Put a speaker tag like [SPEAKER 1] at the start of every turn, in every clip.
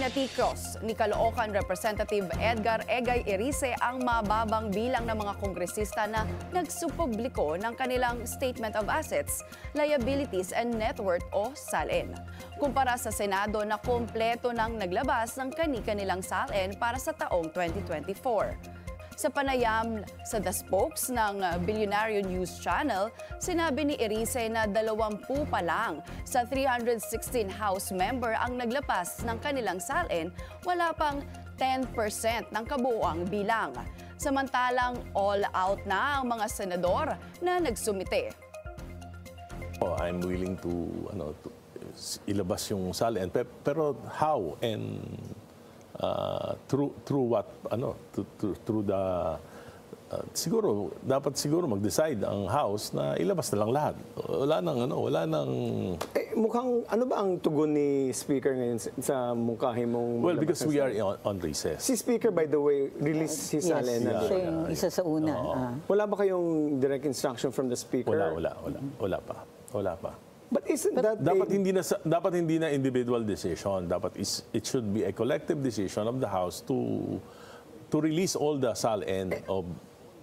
[SPEAKER 1] Pinatikos ni Caloocan Representative Edgar Egay Erice ang mababang bilang ng mga kongresista na nagsupubliko ng kanilang Statement of Assets, Liabilities and Net Worth o SALN. Kumpara sa Senado na kompleto nang naglabas ng kani-kanilang SALN para sa taong 2024. Sa panayam sa The Spokes ng Billionaire News Channel, sinabi ni Erice na 20 pa lang sa 316 House member ang naglapas ng kanilang SALN, wala pang 10% ng kabuuang bilang. Samantalang all out na ang mga senador na nagsumite.
[SPEAKER 2] I'm willing to ilabas yung SALN, pero how and through what through the dapat siguro mag-decide ang House na ilabas na lang lahat. Wala nang
[SPEAKER 3] mukhang ano ba ang tugon ni Speaker ngayon sa mungkahi mong
[SPEAKER 2] well, because we are on recess.
[SPEAKER 3] Si Speaker, by the way, released his SALN.
[SPEAKER 4] Siya yung isa sa una.
[SPEAKER 3] Wala ba kayong direct instruction from the Speaker?
[SPEAKER 2] Wala pa.
[SPEAKER 3] But isn't that
[SPEAKER 2] dapat hindi na individual decision. Dapat it should be a collective decision of the House to release all the SALN of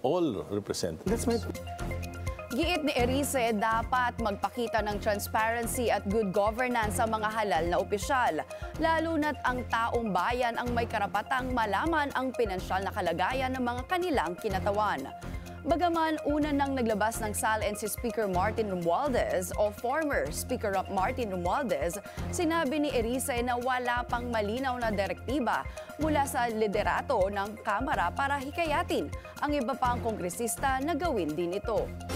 [SPEAKER 2] all representatives.
[SPEAKER 3] That's my...
[SPEAKER 1] Giit ni Erice, dapat magpakita ng transparency at good governance sa mga halal na opisyal, lalo na't ang taong bayan ang may karapatang malaman ang pinansyal na kalagayan ng mga kanilang kinatawan. Bagaman una nang naglabas ng SALN si Speaker Martin Romualdez o former Speaker Martin Romualdez, sinabi ni Erice na wala pang malinaw na direktiba mula sa liderato ng Kamara para hikayatin ang iba pang kongresista na gawin din ito.